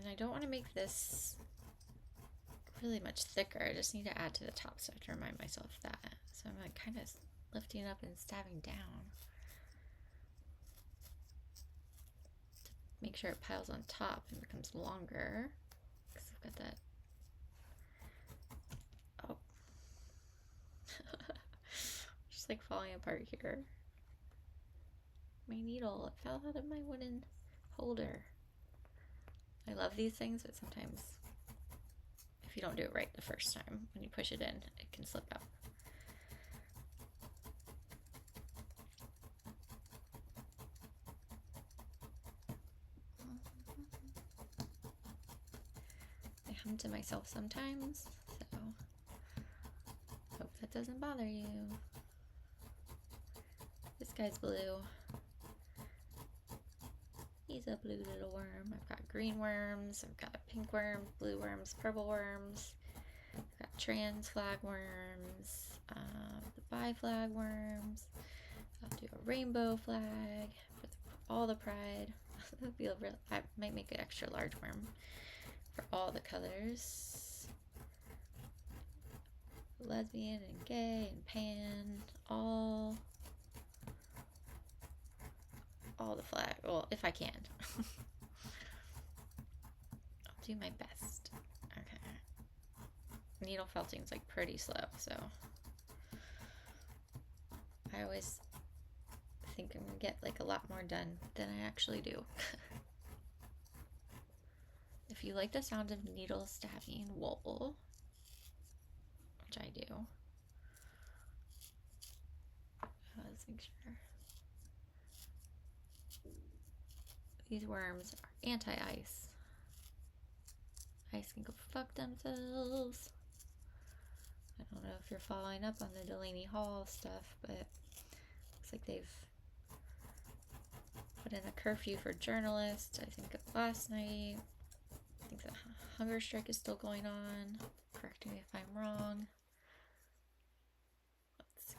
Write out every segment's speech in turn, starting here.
And I don't want to make this really much thicker. I just need to add to the top, so I have to remind myself of that. So I'm like kind of lifting up and stabbing down to make sure it piles on top and becomes longer, because I've got that. Oh. Just like falling apart here. My needle, it fell out of my wooden holder. I love these things, but sometimes if you don't do it right the first time, when you push it in, it can slip out. I hum to myself sometimes, so hope that doesn't bother you. This guy's blue. He's a blue little worm. I've got green worms, I've got pink worms, blue worms, purple worms. I've got trans flag worms, the bi-flag worms. I'll do a rainbow flag for all the pride. That'd be I might make an extra large worm for all the colors. Lesbian and gay and pan, all the flag. Well, if I can. I'll do my best. Okay. Needle felting's like pretty slow, so I always think I'm gonna get like a lot more done than I actually do. If you like the sound of needle stabbing wool, which I do, let's make sure. These worms are anti-ice. Ice can go fuck themselves. I don't know if you're following up on the Delaney Hall stuff, but looks like they've put in a curfew for journalists. I think last night. I think the hunger strike is still going on. Correct me if I'm wrong. Let's see.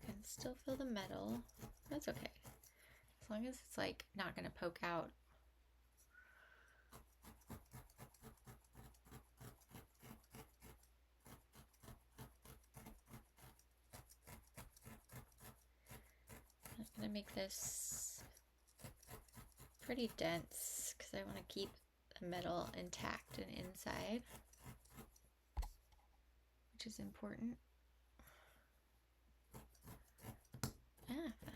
I can still feel the metal. That's okay. As long as it's like not gonna poke out. I'm gonna make this pretty dense because I want to keep the metal intact and inside, which is important. Ah, fuck.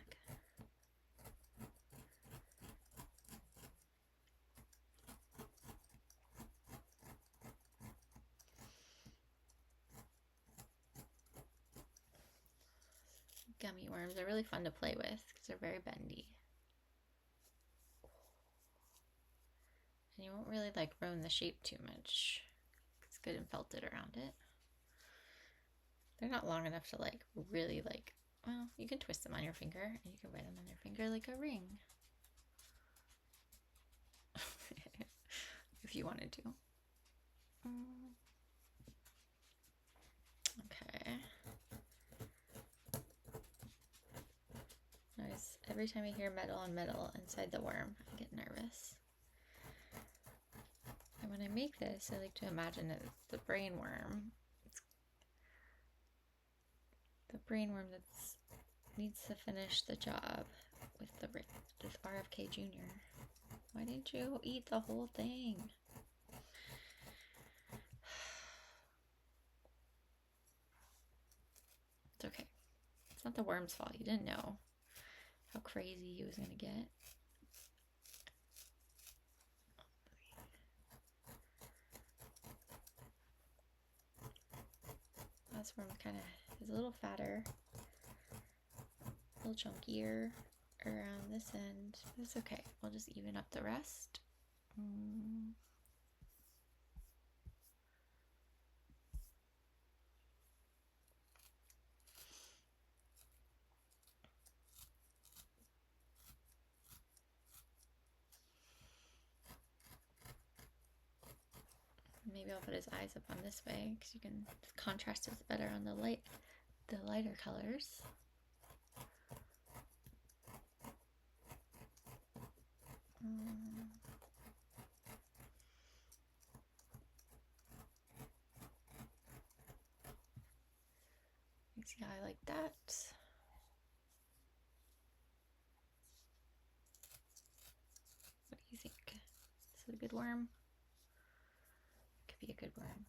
Gummy worms are really fun to play with because they're very bendy. And you won't really like ruin the shape too much. It's good and felted around it. They're not long enough to like really like, well, you can twist them on your finger and you can wear them on your finger like a ring. If you wanted to. Okay. Notice every time I hear metal on metal inside the worm, I get nervous. And when I make this, I like to imagine that it's the brain worm. It's the brain worm that needs to finish the job with RFK Jr. Why didn't you eat the whole thing? It's okay. It's not the worm's fault. You didn't know how crazy he was going to get. Last worm kind of is a little fatter, a little chunkier around this end. That's okay. We'll just even up the rest. Maybe I'll put his eyes up on this way because you can contrast it better on the lighter colors. You see how I like that? What do you think? Is it a good worm? Could be a good worm.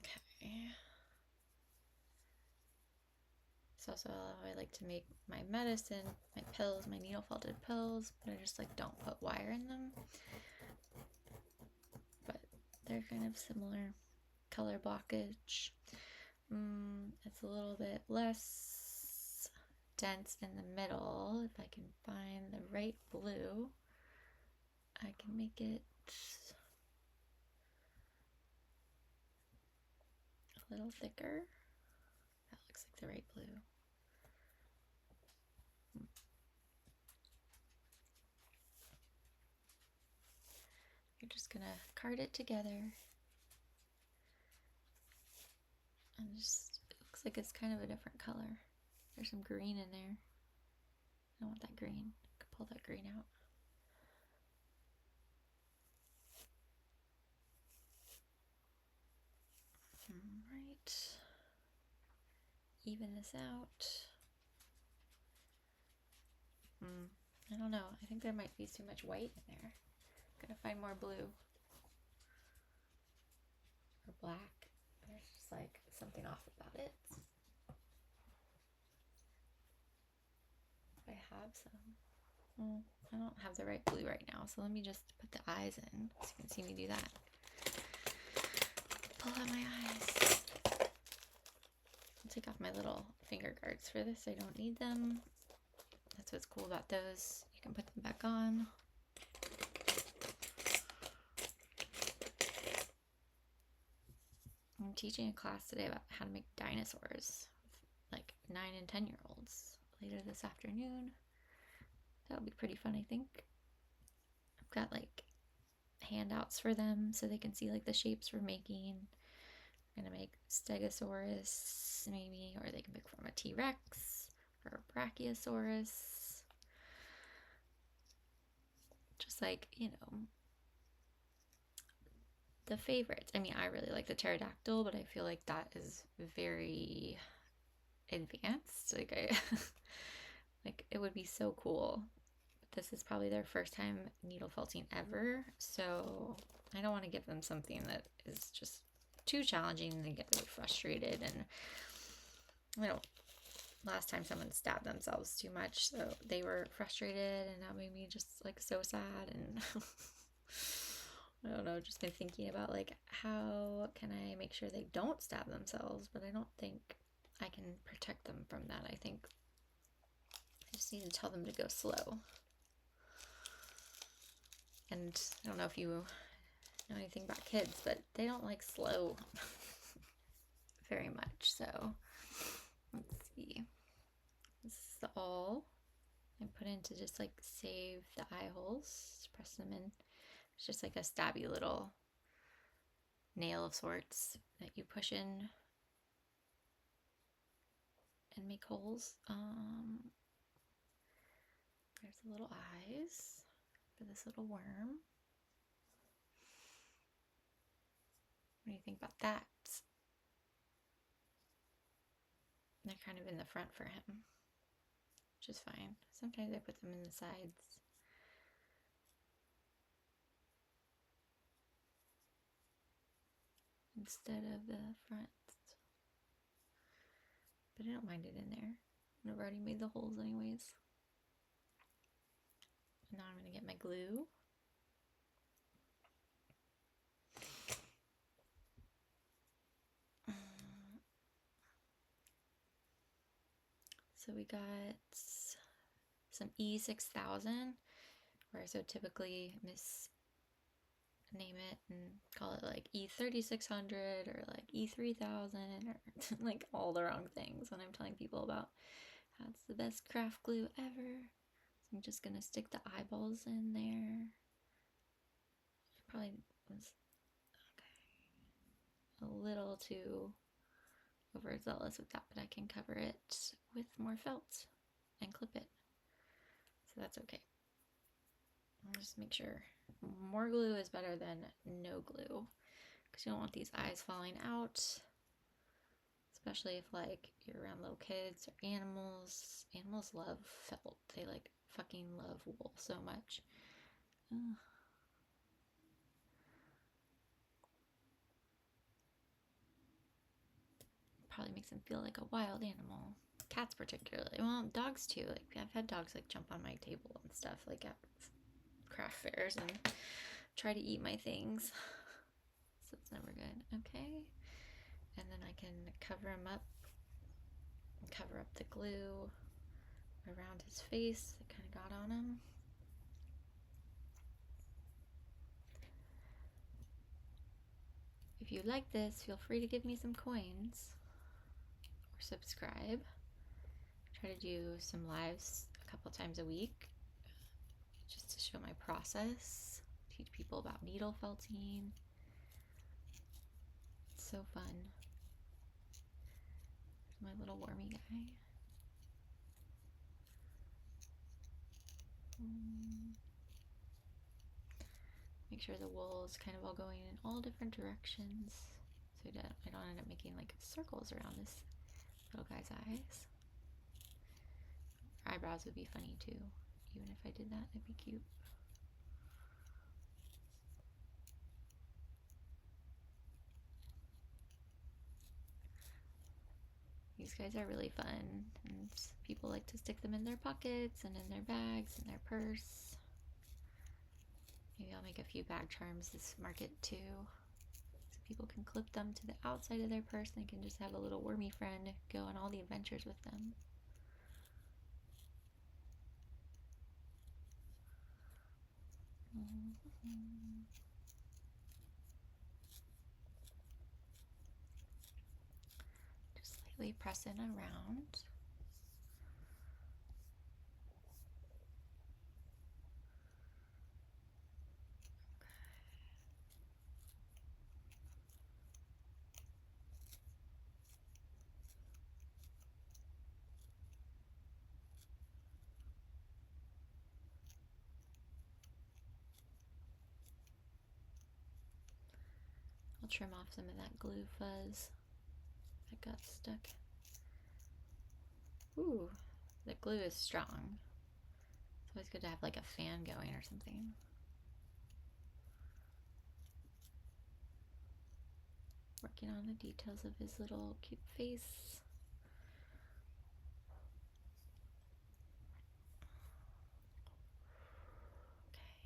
Okay. It's also how I like to make my medicine, my pills, my needle felted pills, but I just like don't put wire in them. But they're kind of similar color blockage. It's a little bit less dense in the middle. If I can find the right blue, I can make it a little thicker. That looks like the right blue. You're just gonna card it together. And just, it looks like it's kind of a different color. There's some green in there. I don't want that green. I could pull that green out. Alright. Even this out. I don't know. I think there might be too much white in there. I'm gonna find more blue. Or black. There's just like something off about it. I have some. I don't have the right blue right now, so let me just put the eyes in so you can see me do that. Pull out my eyes. I'll take off my little finger guards for this. I don't need them. That's what's cool about those. You can put them back on. I'm teaching a class today about how to make dinosaurs, like 9 and 10-year-olds, later this afternoon. That'll be pretty fun, I think. I've got like handouts for them so they can see like the shapes we're making. I'm gonna make Stegosaurus maybe, or they can pick from a T-Rex or a Brachiosaurus. Just like, you know, the favorites. I mean, I really like the pterodactyl, but I feel like that is very advanced. Like like it would be so cool. But this is probably their first time needle felting ever, so I don't want to give them something that is just too challenging and they get really frustrated. And I don't. Last time someone stabbed themselves too much, so they were frustrated, and that made me just like so sad. And I don't know, just been thinking about like how can I make sure they don't stab themselves, but I don't think I can protect them from that. I think I just need to tell them to go slow. And I don't know if you know anything about kids, but they don't like slow very much. So let's see. This is the awl I put in to just like save the eye holes. Just press them in. It's just like a stabby little nail of sorts that you push in and make holes. There's the little eyes for this little worm. What do you think about that? They're kind of in the front for him, which is fine. Sometimes I put them in the sides. Instead of the front. But I don't mind it in there. I've already made the holes anyways. Now I'm going to get my glue. So we got some E6000, where so typically name it and call it like E3600 or like E3000 or like all the wrong things when I'm telling people about how it's the best craft glue ever. So I'm just gonna stick the eyeballs in there. Probably was a little too overzealous with that, but I can cover it with more felt and clip it. So that's okay. I'll just make sure more glue is better than no glue, because you don't want these eyes falling out, especially if like you're around little kids or animals. Animals love felt. They like fucking love wool so much. Ugh. Probably makes them feel like a wild animal. Cats particularly. Well, dogs too. Like I've had dogs like jump on my table and stuff like at craft fairs and try to eat my things. So it's never good. Okay. And then I can cover him up. Cover up the glue around his face that kind of got on him. If you like this, feel free to give me some coins or subscribe. Try to do some lives a couple times a week just to show my process, teach people about needle felting. It's so fun. My little wormy guy. Make sure the wool is kind of all going in all different directions so that I don't end up making like circles around this little guy's eyes. Eyebrows would be funny too. Even if I did that, it'd be cute. These guys are really fun, and people like to stick them in their pockets and in their bags and their purse. Maybe I'll make a few bag charms this market too, so people can clip them to the outside of their purse and they can just have a little wormy friend go on all the adventures with them. Just lightly press in around. I'll trim off some of that glue fuzz that got stuck. Ooh, the glue is strong. It's always good to have like a fan going or something. Working on the details of his little cute face.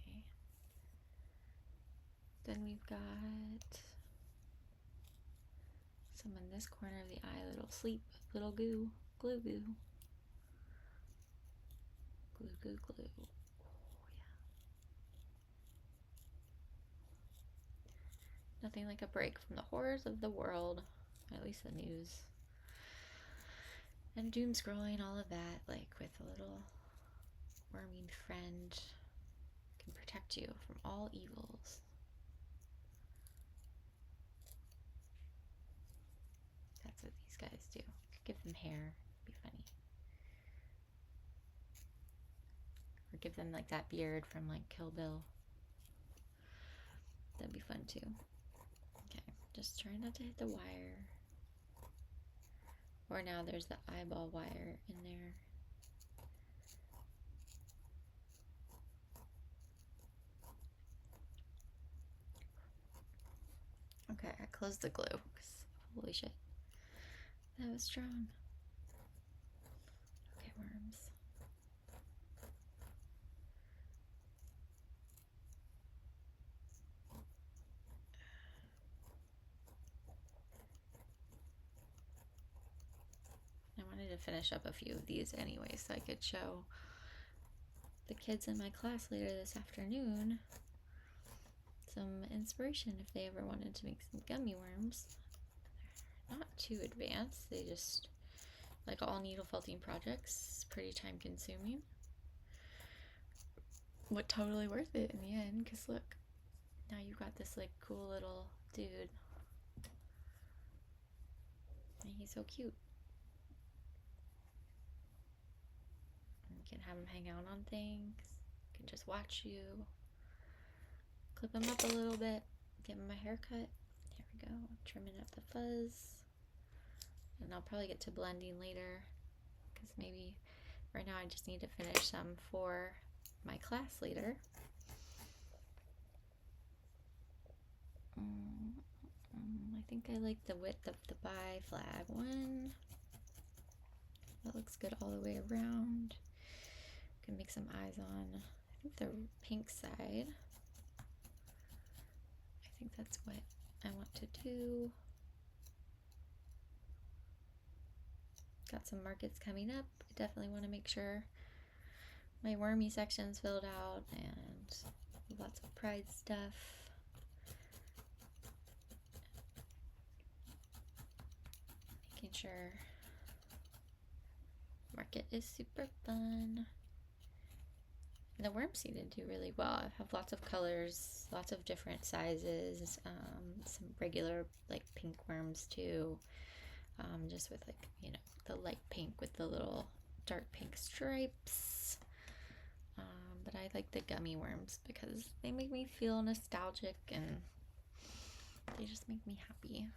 Okay. Then we've got some in this corner of the eye, little glue. Glue. Glue. Oh, yeah. Nothing like a break from the horrors of the world, at least the news. And doom scrolling, all of that, like with a little worming friend can protect you from all evils. That's what these guys do. Give them hair, it'd be funny. Or give them like that beard from like Kill Bill. That'd be fun too. Okay, just try not to hit the wire. Or now there's the eyeball wire in there. Okay, I closed the glue because holy shit, that was strong. Okay, worms. I wanted to to finish up a few of these anyway so I could show the kids in my class later this afternoon some inspiration if they ever wanted to make some gummy worms. They're not too advanced, they just, like all needle felting projects, pretty time consuming, but totally worth it in the end, because look, now you've got this like cool little dude, and he's so cute. And you can have him hang out on things, you can just watch you, clip him up a little bit, give him a haircut. Here we go, trimming up the fuzz. And I'll probably get to blending later, because maybe right now I just need to finish some for my class later. I think I like the width of the bi flag one. That looks good all the way around. Can make some eyes on, I think, the pink side. I think that's what I want to do. Got some markets coming up. I definitely want to make sure my wormy section's filled out, and lots of pride stuff. Making sure market is super fun. And the worms seem to do really well. I have lots of colors, lots of different sizes, some regular like pink worms too, just with like, you know, the light pink with the little dark pink stripes. But I like the gummy worms because they make me feel nostalgic and they just make me happy.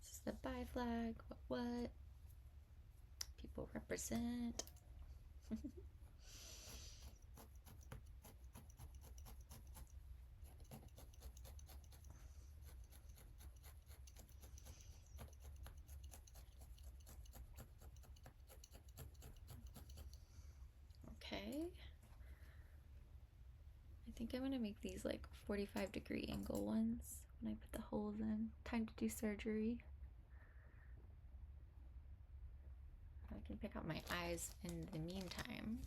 This is the bi flag. What? People represent. Okay. I think I'm gonna make these like 45-degree angle ones when I put the holes in. Time to do surgery. I can pick out my eyes in the meantime.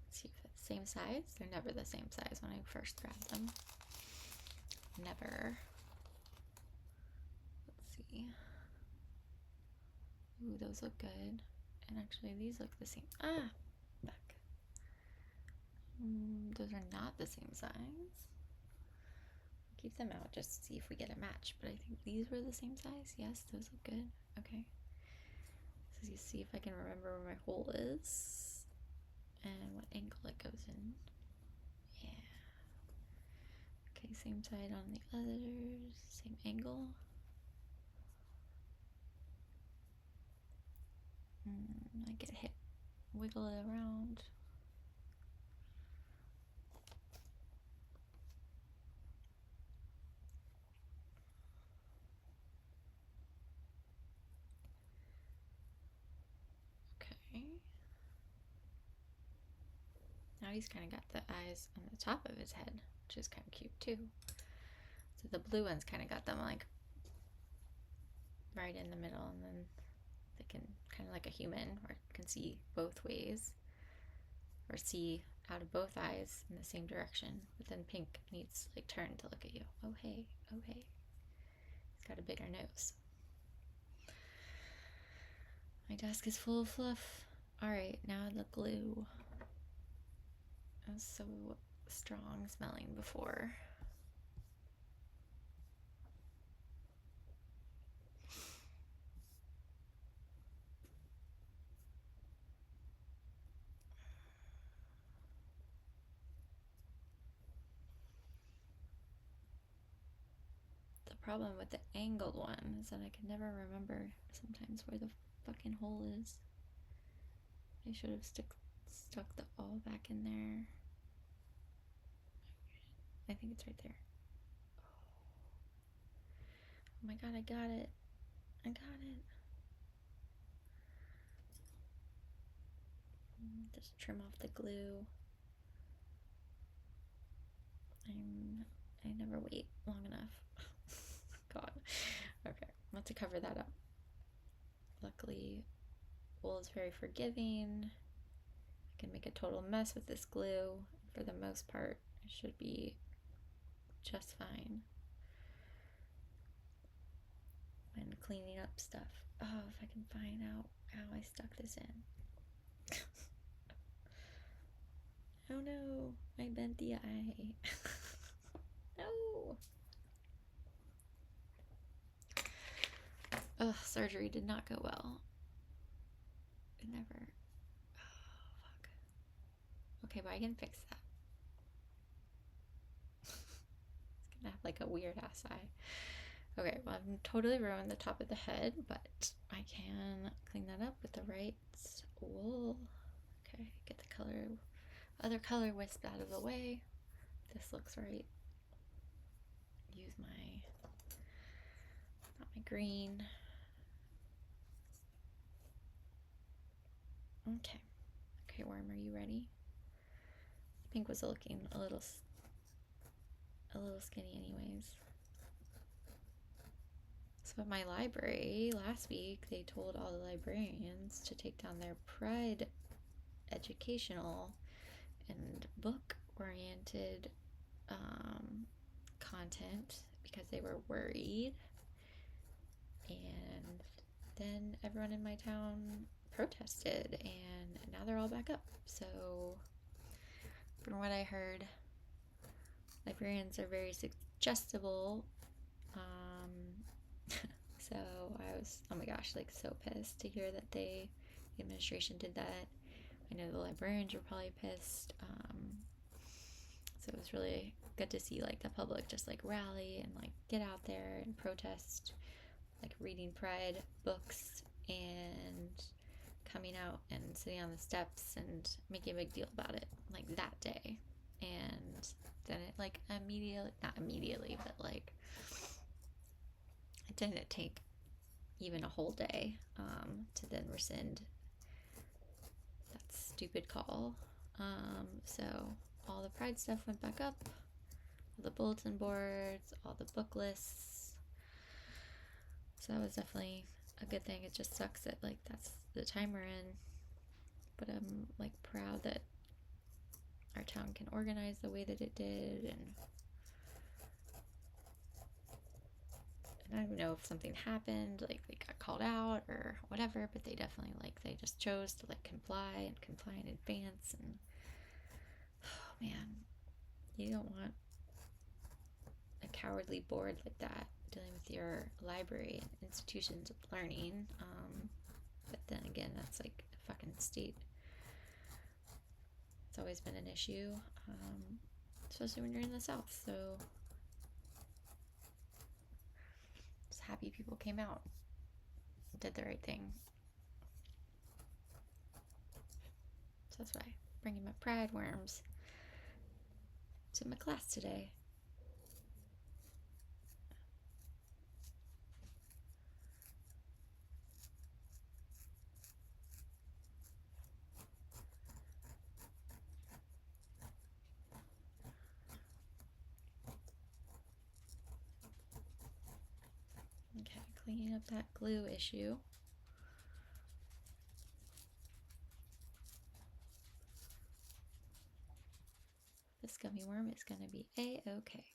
See if it's the same size. They're never the same size when I first grab them. Never. Let's see. Ooh, those look good. And actually these look the same. Ah, back. Those are not the same size. Keep them out just to see if we get a match, but I think these were the same size. Yes, those look good. Okay. So you see if I can remember where my hole is and what angle it goes in. Yeah. Okay, same side on the others, same angle. I get hit, wiggle it around. Okay. Now he's kind of got the eyes on the top of his head, which is kind of cute too. So the blue one's kind of got them like right in the middle, and then they can kind of like a human, or can see both ways, or see out of both eyes in the same direction. But then pink needs to like turn to look at you. Oh hey, oh hey. He's got a bigger nose. My desk is full of fluff. Alright, now the glue. It was so strong smelling before. The problem with the angled one is that I can never remember sometimes where the fucking hole is. I should have stuck the all back in there. I think it's right there. Oh my god, I got it. I got it. Just trim off the glue. I never wait long enough. God. Okay, I'm about to cover that up. Luckily, wool is very forgiving. I can make a total mess with this glue. For the most part, it should be just fine. When cleaning up stuff. Oh, if I can find out how I stuck this in. Oh no, I bent the eye. No. Ugh, surgery did not go well. It never. Oh, fuck. Okay, but I can fix that. It's gonna have like a weird ass eye. Okay, well, I've totally ruined the top of the head, but I can clean that up with the right wool. Okay, get the other color wisp out of the way. This looks right. Use not my green. Okay. Okay, worm, are you ready? Pink was looking a little skinny anyways. So at my library last week, they told all the librarians to take down their Pride educational and book-oriented content because they were worried. And then everyone in my town protested, and now they're all back up. So from what I heard, librarians are very suggestible. So I was, oh my gosh, like so pissed to hear that the administration did that. I know the librarians were probably pissed. So it was really good to see like the public just like rally and like get out there and protest, like reading Pride books and coming out and sitting on the steps and making a big deal about it like that day. And then it like not immediately, but like it didn't take even a whole day to then rescind that stupid call. So all the Pride stuff went back up, all the bulletin boards, all the book lists. So that was definitely a good thing. It just sucks that like that's the time we're in, but I'm like proud that our town can organize the way that it did. And I don't know if something happened, like they got called out or whatever, but they definitely like they just chose to like comply in advance. And oh man, you don't want a cowardly board like that dealing with your library and institutions of learning. But then again, that's like a fucking state. It's always been an issue, especially when you're in the South. So just happy people came out, did the right thing. So that's why I'm bringing my Pride worms to my class today. Okay, cleaning up that glue issue. This gummy worm is going to be A-okay.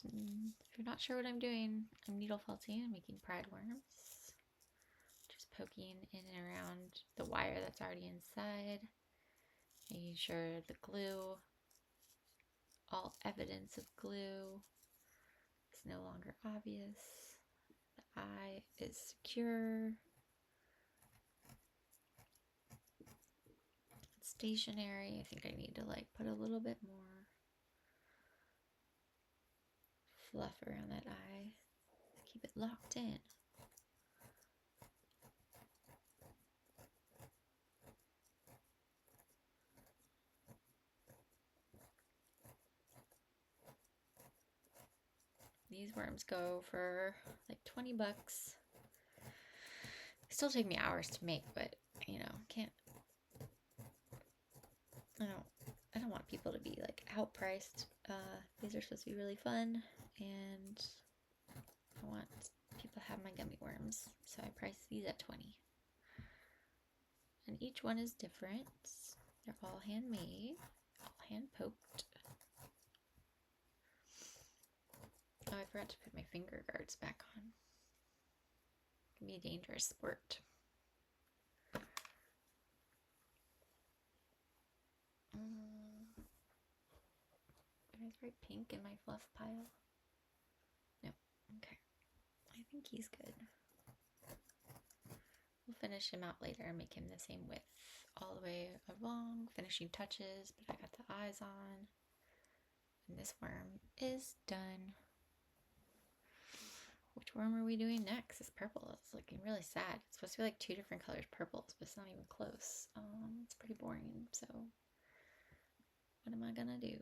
If you're not sure what I'm doing, I'm needle felting and making Pride worms. Just poking in and around the wire that's already inside, making sure the glue, all evidence of glue, is no longer obvious. The eye is secure. It's stationary. I think I need to like put a little bit more fluff around that eye to keep it locked in. These worms go for like 20 bucks. They still take me hours to make, but you know, I don't want people to be like outpriced. These are supposed to be really fun, and I want people to have my gummy worms, so I priced these at 20. And each one is different. They're all handmade, all hand poked. Oh, I forgot to put my finger guards back on. It can be a dangerous sport. Is very pink in my fluff pile? No. Okay. I think he's good. We'll finish him out later and make him the same width all the way along. Finishing touches, but I got the eyes on. And this worm is done. Which worm are we doing next? This purple is looking really sad. It's supposed to be like 2 different colors purples, but it's not even close. It's pretty boring, so what am I gonna do?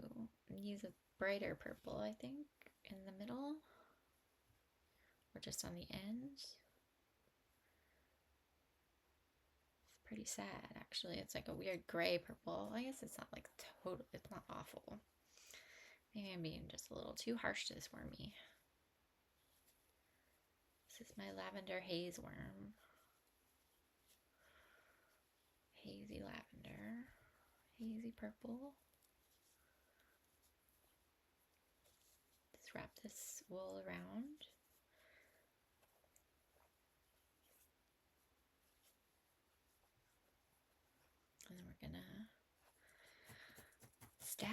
Use a brighter purple, I think, in the middle, or just on the ends. It's pretty sad, actually. It's like a weird gray purple. I guess it's not like total, it's not awful. Maybe I'm being just a little too harsh to this wormy. This is my lavender haze worm. Hazy lavender, hazy purple. Just wrap this wool around. And then we're gonna stab.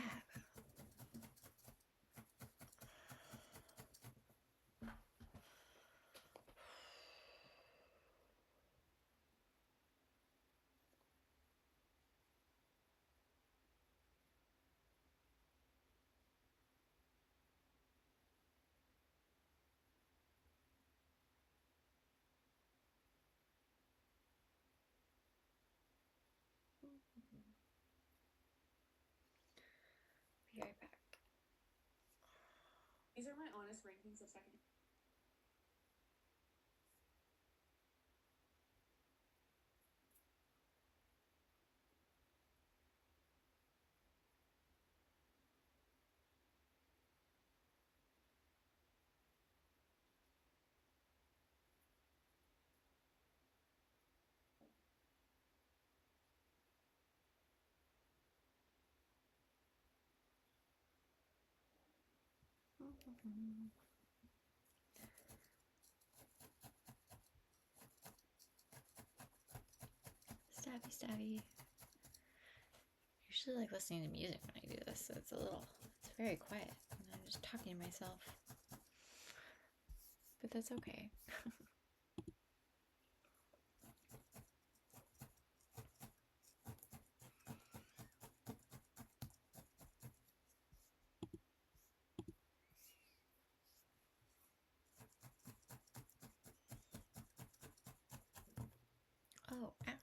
Be right back. These are my honest rankings of second. Stabby, stabby. I usually like listening to music when I do this, so it's very quiet. And I'm just talking to myself. But that's okay. Oh, ow.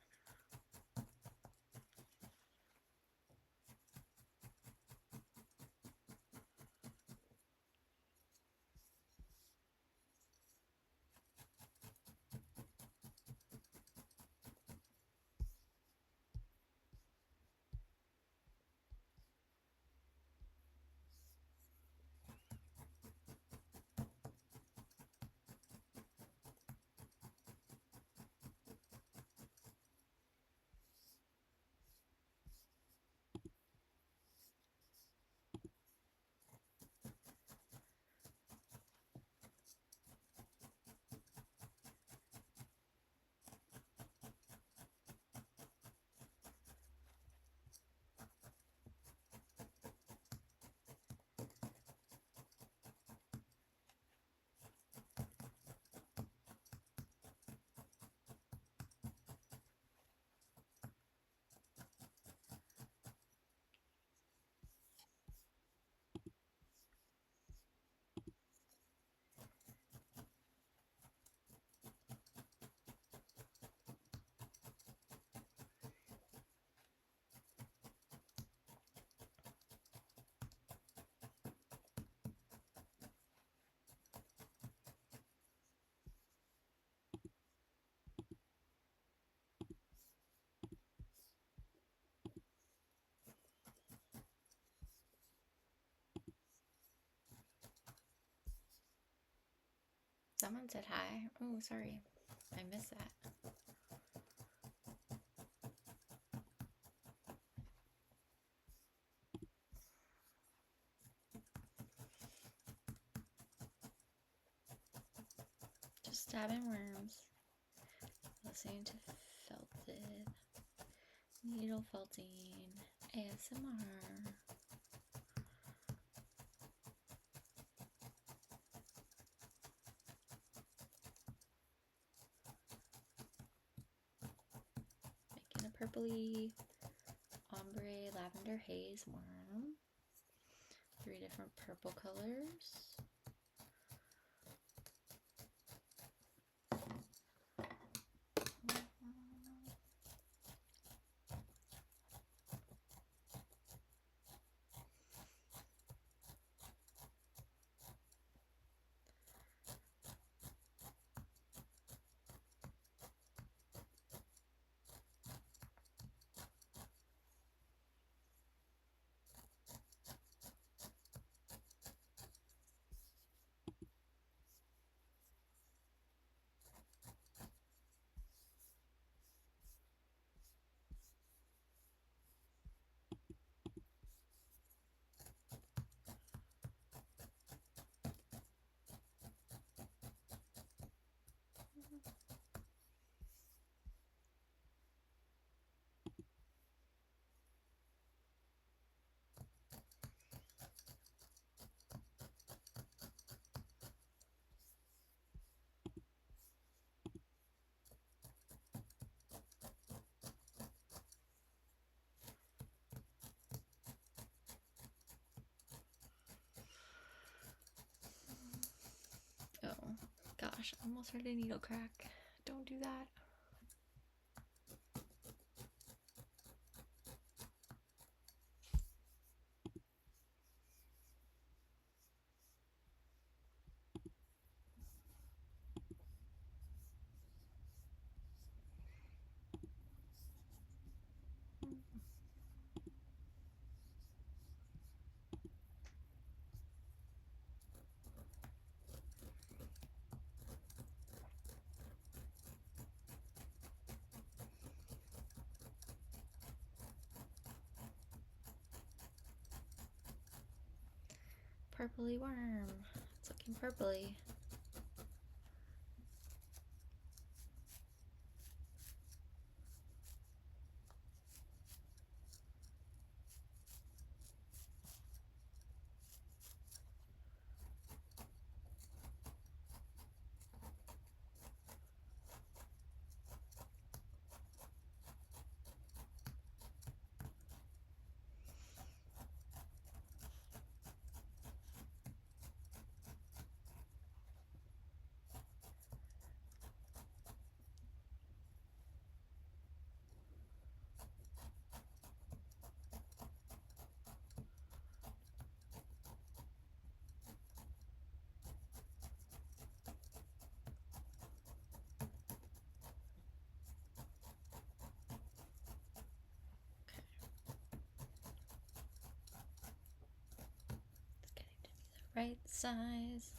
Someone said hi. Oh, sorry. I missed that. Just stabbing worms. Listening to felted. Needle felting. ASMR. Making a purpley ombre lavender haze worm. 3 different purple colors. Oh gosh, I almost heard a needle crack. Don't do that. Purpley worm. It's looking purpley. Right size.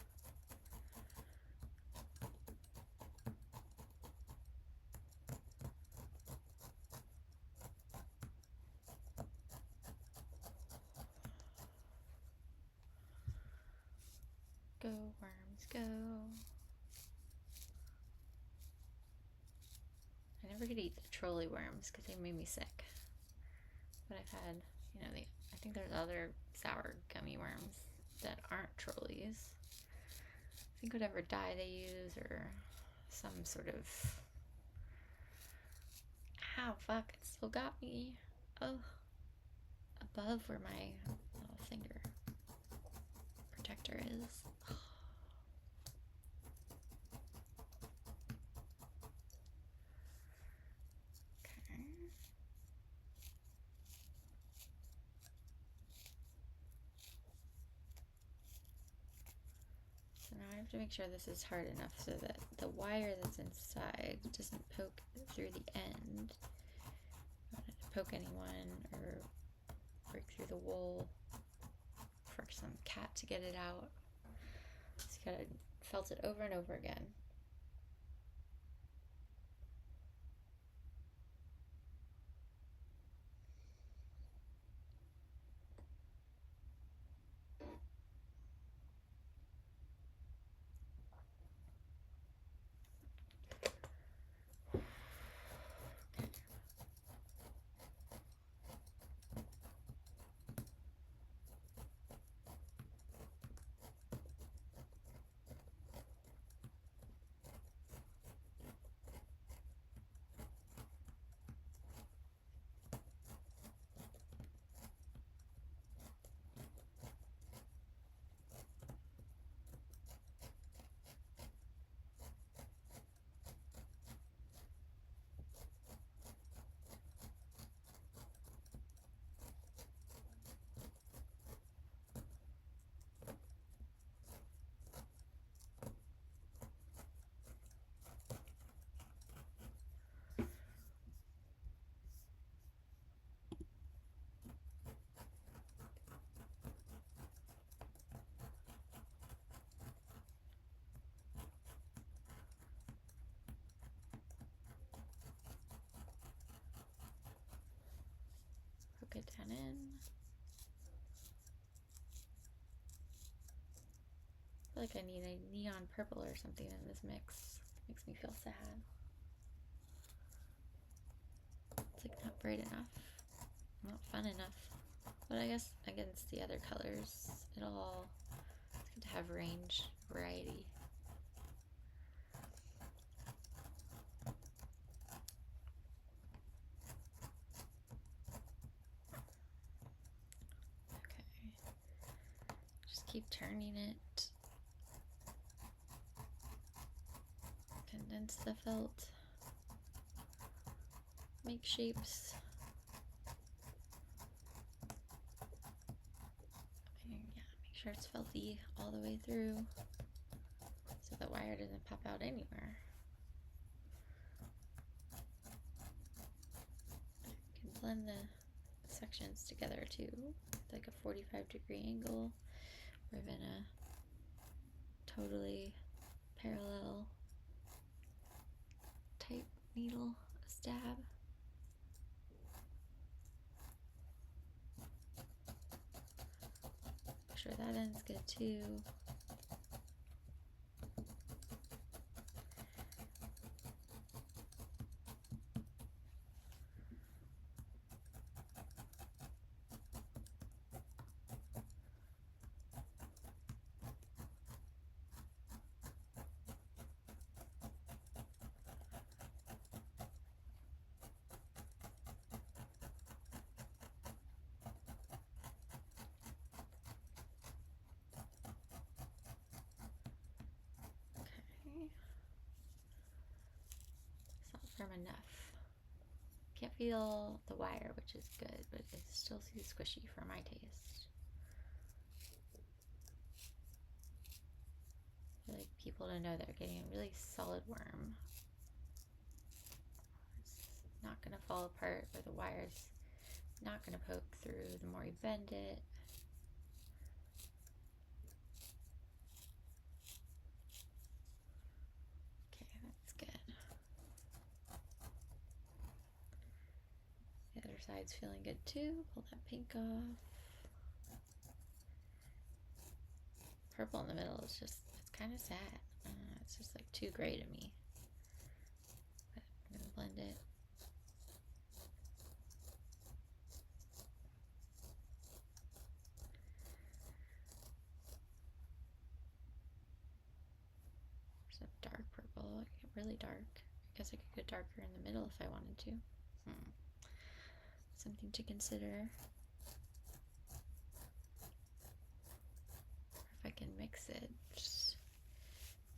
Go worms, go. I never could eat the trolley worms because they made me sick. But I've had, I think there's other sour gummy worms that aren't trolleys. I think whatever dye they use or some sort of... Ow, fuck, it still got me. Oh, above where my little finger protector is. Okay. So now I have to make sure this is hard enough so that the wire that's inside doesn't poke through the end. I don't want it to poke anyone or break through the wool for some cat to get it out. So you gotta felt it over and over again. Hook it down in. I feel like I need a neon purple or something in this mix. Makes me feel sad. It's like not bright enough, not fun enough. But I guess against the other colors, it's good to have range, variety. Okay, just keep turning it. Condense the felt. Make shapes. And yeah, make sure it's felty all the way through so the wire doesn't pop out anywhere. You can blend the sections together too, like a 45-degree angle, or even a totally parallel type needle stab. Make sure that end's good too. Firm enough. Can't feel the wire, which is good, but it's still too squishy for my taste. I like people to know they're getting a really solid worm. It's not gonna fall apart, or the wire's not gonna poke through the more you bend it. Okay, that's good. The other side's feeling good too. Pull that pink off. Purple in the middle is just, it's kind of sad. It's just like too gray to me. But I'm gonna blend it. There's a dark purple. I get really dark. I guess I could get darker in the middle if I wanted to. Something to consider. Or if I can mix it just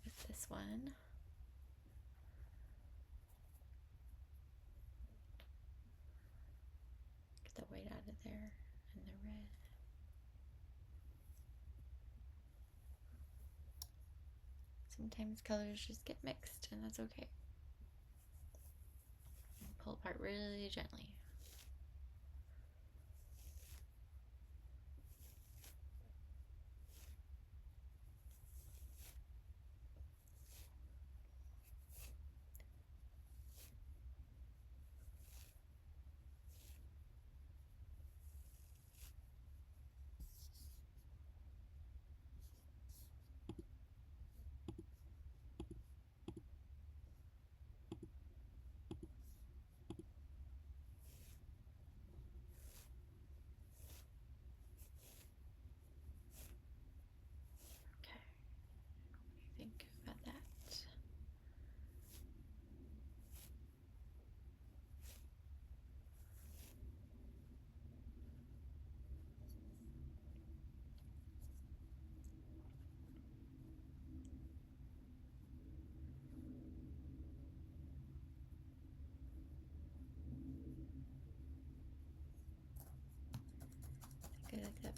with this one. Get the white out of there and the red. Sometimes colors just get mixed, and that's okay. Pull apart really gently.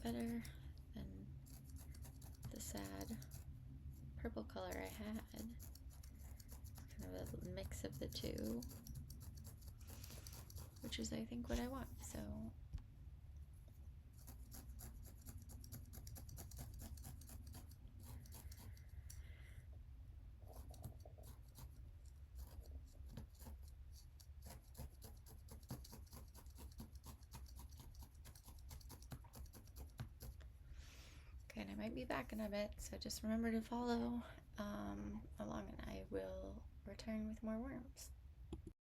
better than the sad purple color I had. Kind of a mix of the two, which is I think what I want. So okay, and I might be back in a bit, so just remember to follow along and I will return with more worms.